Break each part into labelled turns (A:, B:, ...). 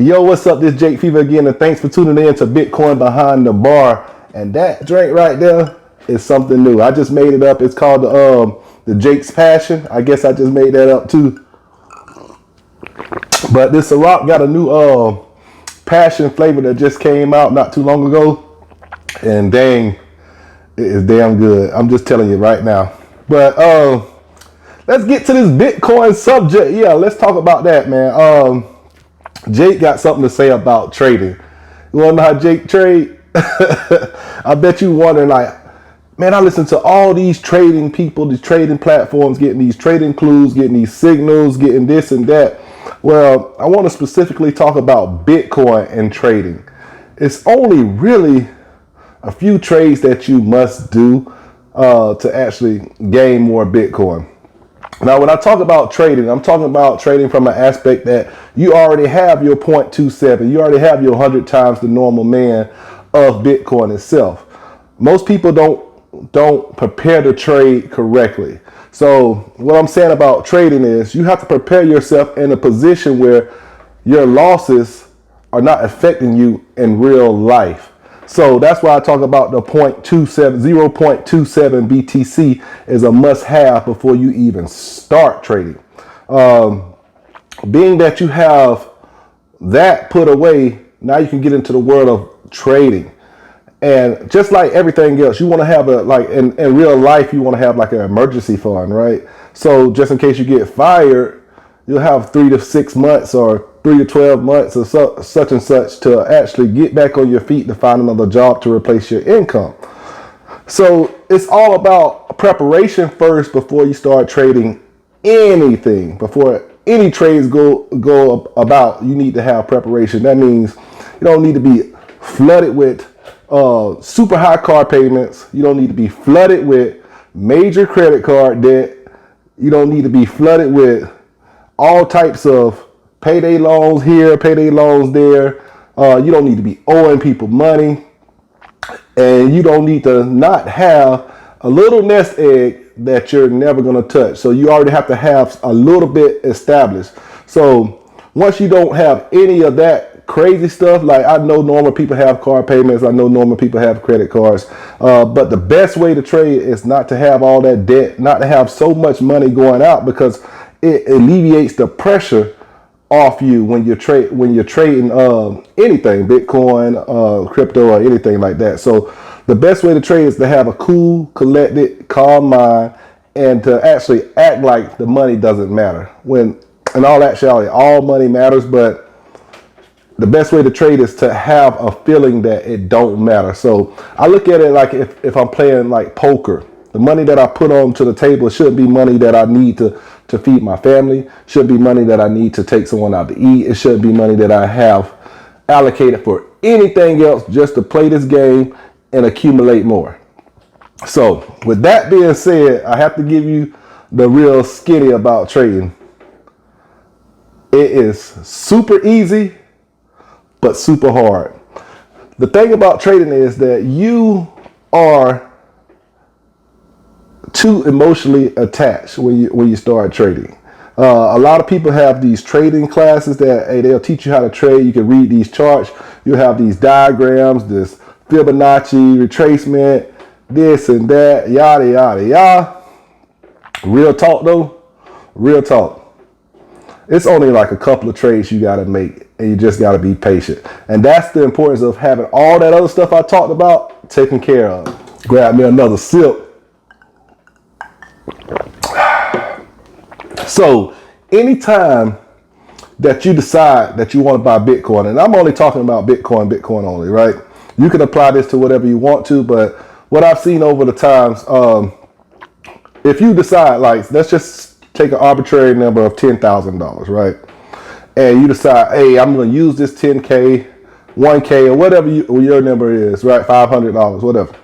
A: Yo, what's up? This is Jake Fever again, and thanks for tuning in to Bitcoin Behind the Bar. And that drink right there is something new. I just made it up. It's called the Jake's Passion. I guess I just made that up too. But this Ciroc got a new passion flavor that just came out not too long ago, and dang, it is damn good. I'm just telling you right now. But let's get to this Bitcoin subject. Yeah, let's talk about that, man. Jake got something to say about trading. You want to know how Jake trade? I bet you wondering, like, man, I listen to all these trading people, these trading platforms, getting these trading clues, getting these signals, getting this and that. Well, I want to specifically talk about Bitcoin and trading. It's only really a few trades that you must do to actually gain more Bitcoin. Now, when I talk about trading, I'm talking about trading from an aspect that you already have your 0.27. You already have your 100 times the normal man of Bitcoin itself. Most people don't prepare to trade correctly. So what I'm saying about trading is you have to prepare yourself in a position where your losses are not affecting you in real life. So that's why I talk about the 0.27 BTC is a must-have before you even start trading. Being that you have that put away, now you can get into the world of trading. And just like everything else, you want to have in real life, you want to have like an emergency fund, right? So just in case you get fired, you'll have 3 to 6 months or 3 to 12 months or such and such to actually get back on your feet to find another job to replace your income. So it's all about preparation first before you start trading anything. Before any trades go about, you need to have preparation. That means you don't need to be flooded with super high car payments. You don't need to be flooded with major credit card debt. You don't need to be flooded with all types of payday loans here, payday loans there. You don't need to be owing people money. And you don't need to not have a little nest egg that you're never going to touch. So you already have to have a little bit established. So once you don't have any of that crazy stuff, like I know normal people have car payments, I know normal people have credit cards, but the best way to trade is not to have all that debt, not to have so much money going out, because it alleviates the pressure off you when you're trading anything, Bitcoin, crypto, or anything like that. So the best way to trade is to have a cool, collected, calm mind, and to actually act like the money doesn't matter. When in all actuality, all money matters, but the best way to trade is to have a feeling that it don't matter. So I look at it like if I'm playing like poker, the money that I put onto the table should be money that I need to feed my family, should be money that I need to take someone out to eat. It should be money that I have allocated for anything else, just to play this game and accumulate more. So with that being said, I have to give you the real skinny about trading. It is super easy, but super hard. The thing about trading is that you are too emotionally attached when you start trading. A lot of people have these trading classes that they'll teach you how to trade. You can read these charts. You have these diagrams, this Fibonacci retracement, this and that, yada yada yada. Real talk though, real talk. It's only like a couple of trades you got to make, and you just got to be patient. And that's the importance of having all that other stuff I talked about taken care of. Grab me another sip. So anytime that you decide that you want to buy Bitcoin, and I'm only talking about Bitcoin only, right? You can apply this to whatever you want to, but what I've seen over the times, if you decide, like, let's just take an arbitrary number of $10,000, right? And you decide, hey, I'm going to use this 10K, 1K, or whatever your number is, right? $500, whatever.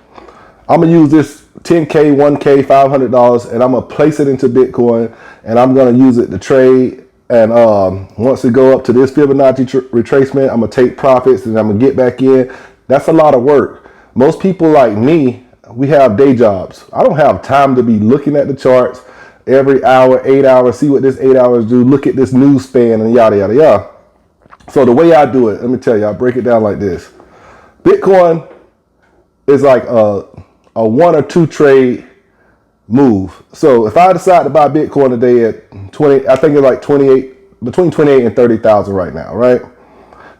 A: I'm going to use this 10K, 1K, $500, and I'm going to place it into Bitcoin, and I'm going to use it to trade. And once it go up to this Fibonacci retracement, I'm going to take profits and I'm going to get back in. That's a lot of work. Most people like me, we have day jobs. I don't have time to be looking at the charts every hour, 8 hours, see what this 8 hours do, look at this news span and yada, yada, yada. So the way I do it, let me tell you, I break it down like this. Bitcoin is like a one or two trade move. So if I decide to buy Bitcoin today at 20, I think it's like 28, between 28 and 30,000 right now, right?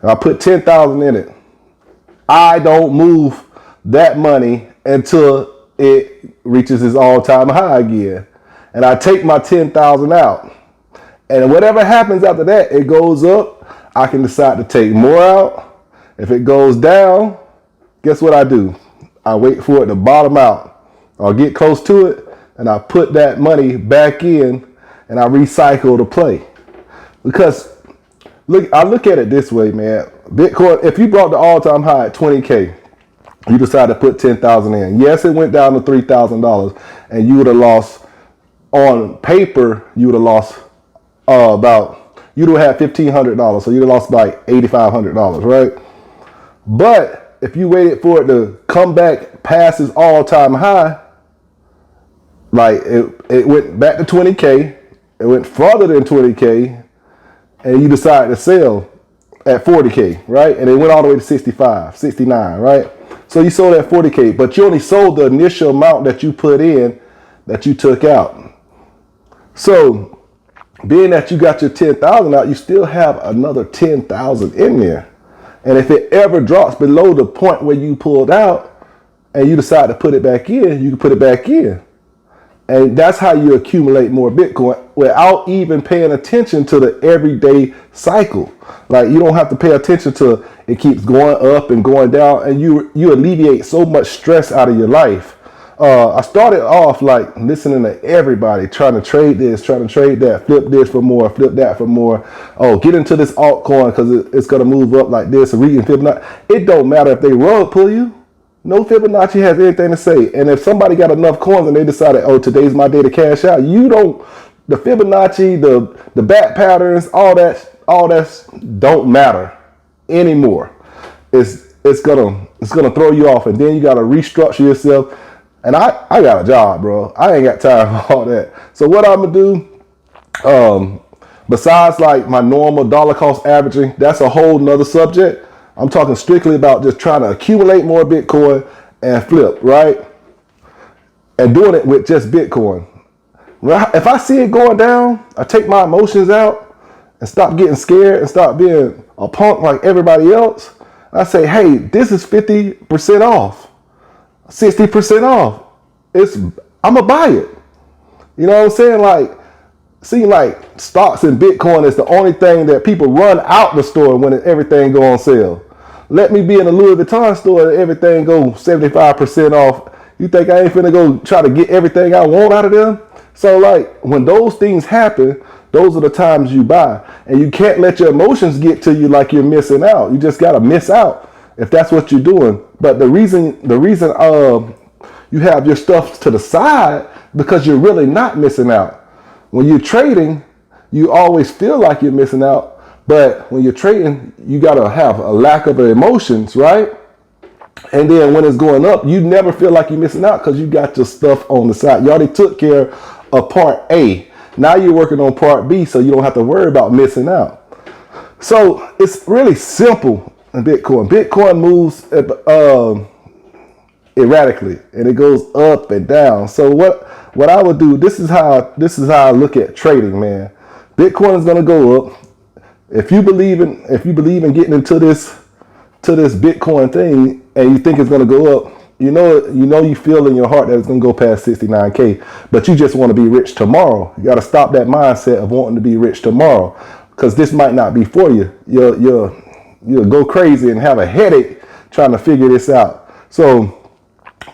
A: And I put 10,000 in it. I don't move that money until it reaches its all-time high again. And I take my 10,000 out. And whatever happens after that, it goes up. I can decide to take more out. If it goes down, guess what I do? I wait for it to bottom out. I'll get close to it, and I put that money back in, and I recycle the play. Because I look at it this way, man. Bitcoin, if you brought the all-time high at 20K, you decided to put 10,000 in. Yes, it went down to $3,000, and you would have lost, on paper, you would have lost you'd have had $1,500, so you'd have lost like $8,500, right? But if you waited for it to come back past its all-time high, like it went back to 20K, it went further than 20K, and you decided to sell at 40K, right? And it went all the way to 65, 69, right? So you sold at 40K, but you only sold the initial amount that you put in, that you took out. So being that you got your 10,000 out, you still have another 10,000 in there. And if it ever drops below the point where you pulled out and you decide to put it back in, you can put it back in. And that's how you accumulate more Bitcoin without even paying attention to the everyday cycle. Like, you don't have to pay attention to it keeps going up and going down, and you alleviate so much stress out of your life. I started off like listening to everybody, trying to trade this, trying to trade that, flip this for more, flip that for more. Oh, get into this altcoin because it's going to move up like this. Reading Fibonacci. It don't matter if they rug pull you. No Fibonacci has anything to say. And if somebody got enough coins and they decided, oh, today's my day to cash out, you don't, the Fibonacci, the back patterns, all that don't matter anymore. It's gonna throw you off, and then you gotta restructure yourself. And I got a job, bro. I ain't got time for all that. So what I'm gonna do, besides like my normal dollar cost averaging, that's a whole nother subject. I'm talking strictly about just trying to accumulate more Bitcoin and flip, right? And doing it with just Bitcoin. If I see it going down, I take my emotions out and stop getting scared and stop being a punk like everybody else. I say, hey, this is 50% off. 60% off. I'm gonna buy it. You know what I'm saying? Like, seem like stocks and Bitcoin is the only thing that people run out the store when everything go on sale. Let me be in a Louis Vuitton store and everything go 75% off. You think I ain't finna go try to get everything I want out of them? So like, when those things happen, those are the times you buy. And you can't let your emotions get to you like you're missing out. You just gotta miss out if that's what you're doing. But the reason you have your stuff to the side, because you're really not missing out. When you're trading, you always feel like you're missing out. But when you're trading, you gotta have a lack of emotions, right? And then when it's going up, you never feel like you're missing out because you got your stuff on the side. You already took care of part A. Now you're working on part B, so you don't have to worry about missing out. So it's really simple in Bitcoin. Bitcoin moves erratically, and it goes up and down. So what I would do, this is how I look at trading, man. Bitcoin is gonna go up. If you believe in getting into this Bitcoin thing and you think it's gonna go up, you feel in your heart that it's gonna go past 69K, but you just want to be rich tomorrow. You gotta stop that mindset of wanting to be rich tomorrow, because this might not be for you. You'll go crazy and have a headache trying to figure this out. So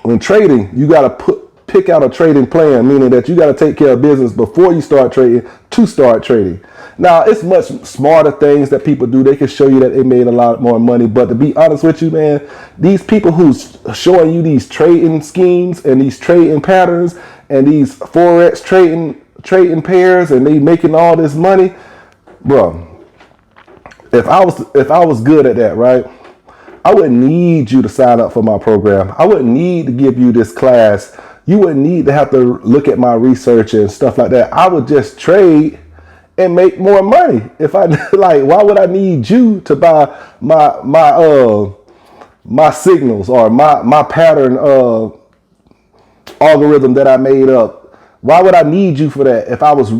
A: when trading, you got to pick out a trading plan, meaning that you got to take care of business before you start trading to start trading. Now, it's much smarter things that people do. They can show you that they made a lot more money. But to be honest with you, man, these people who's showing you these trading schemes and these trading patterns and these Forex trading pairs, and they making all this money, bro, if I was good at that, right, I wouldn't need you to sign up for my program. I wouldn't need to give you this class. You wouldn't need to have to look at my research and stuff like that. I would just trade and make more money. If I like, why would I need you to buy my signals or my pattern algorithm that I made up? Why would I need you for that if I was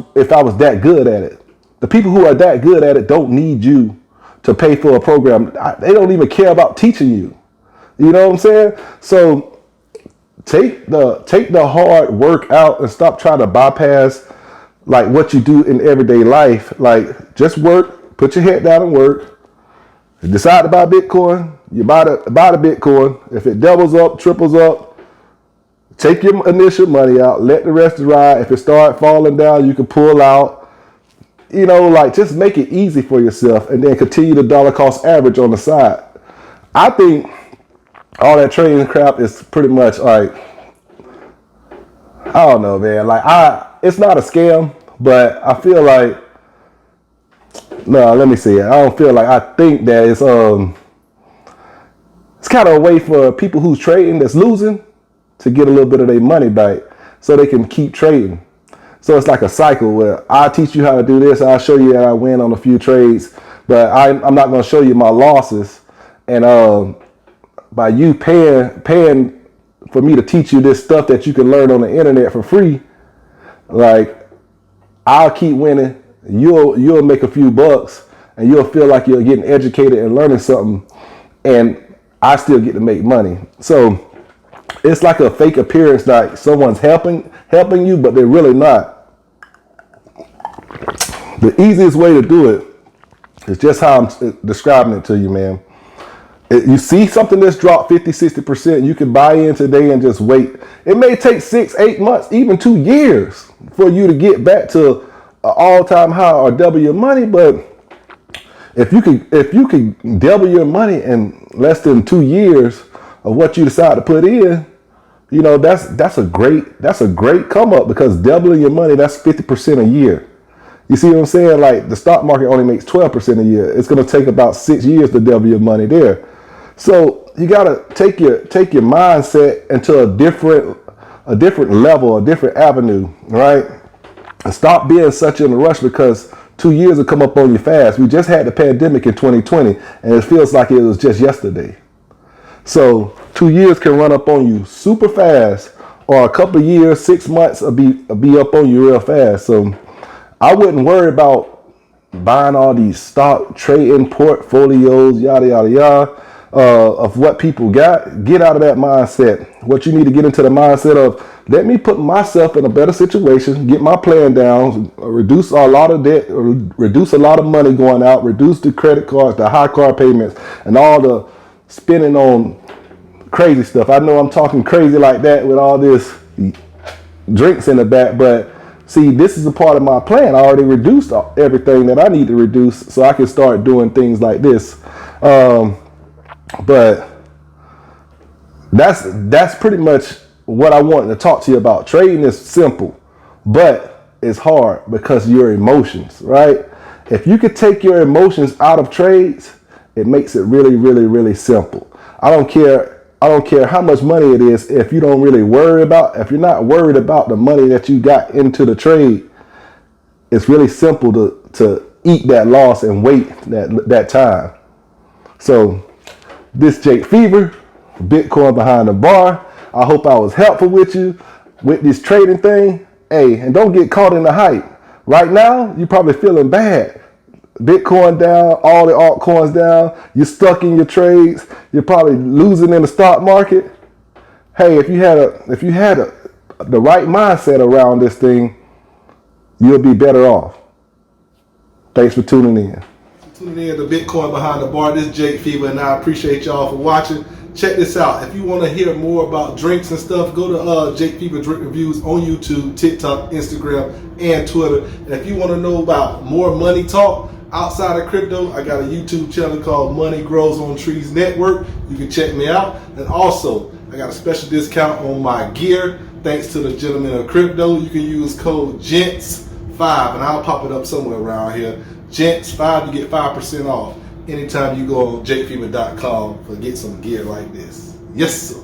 A: that good at it? The people who are that good at it don't need you to pay for a program. They don't even care about teaching you. You know what I'm saying? So take the hard work out and stop trying to bypass like what you do in everyday life. Like, just work, put your head down and work. You decide to buy Bitcoin, you buy the Bitcoin. If it doubles up, triples up, take your initial money out, let the rest ride. If it start falling down, you can pull out. You know, like, just make it easy for yourself and then continue the dollar cost average on the side. I think all that trading crap is pretty much like, I don't know, man. Like, it's not a scam, but I feel like, no, let me see. I think that it's kind of a way for people who's trading that's losing to get a little bit of their money back so they can keep trading. So it's like a cycle where I teach you how to do this. I'll show you that I win on a few trades, but I'm not going to show you my losses. And by you paying for me to teach you this stuff that you can learn on the internet for free, like, I'll keep winning. You'll make a few bucks and you'll feel like you're getting educated and learning something, and I still get to make money. So it's like a fake appearance, like someone's helping you, but they're really not. The easiest way to do it is just how I'm describing it to you, man. You see something that's dropped 50-60%, you can buy in today and just wait. It may take 6-8 months, even 2 years for you to get back to an all-time high or double your money. But if you can double your money in less than 2 years of what you decide to put in, you know, that's a great come up, because doubling your money, that's 50% a year. You see what I'm saying? Like, the stock market only makes 12% a year. It's going to take about 6 years to double your money there. So you got to take your mindset into a different level, a different avenue, right? And stop being such in a rush, because 2 years will come up on you fast. We just had the pandemic in 2020, and it feels like it was just yesterday. So 2 years can run up on you super fast, or a couple of years, 6 months will be up on you real fast. So I wouldn't worry about buying all these stock trading portfolios, yada, yada, yada, of what people got. Get out of that mindset. What you need to get into the mindset of, let me put myself in a better situation, get my plan down, reduce a lot of debt, reduce a lot of money going out, reduce the credit cards, the high car payments, and all the spending on crazy stuff. I know I'm talking crazy like that with all this drinks in the back, but see, this is a part of my plan. I already reduced everything that I need to reduce so I can start doing things like this. But that's pretty much what I wanted to talk to you about. Trading is simple, but it's hard because your emotions, right? If you could take your emotions out of trades, it makes it really, really, really simple. I don't care how much money it is. If you're not worried about the money that you got into the trade, it's really simple to eat that loss and wait that time. So this Jake Fever, Bitcoin Behind the Bar. I hope I was helpful with you with this trading thing. Hey, and don't get caught in the hype. Right now, you're probably feeling bad. Bitcoin down, all the altcoins down. You're stuck in your trades. You're probably losing in the stock market. Hey, if you had the right mindset around this thing, you'll be better off. Thanks for tuning in. Tuning in to Bitcoin Behind the Bar. This is Jake Fever, and I appreciate y'all for watching. Check this out. If you want to hear more about drinks and stuff, go to Jake Fever Drink Reviews on YouTube, TikTok, Instagram, and Twitter. And if you want to know about more money talk outside of crypto, I got a YouTube channel called Money Grows on Trees Network. You can check me out. And also, I got a special discount on my gear. Thanks to the gentleman of crypto. You can use code GENTS5, and I'll pop it up somewhere around here. GENTS5, you get 5% off anytime you go on jakefever.com to get some gear like this. Yes, sir.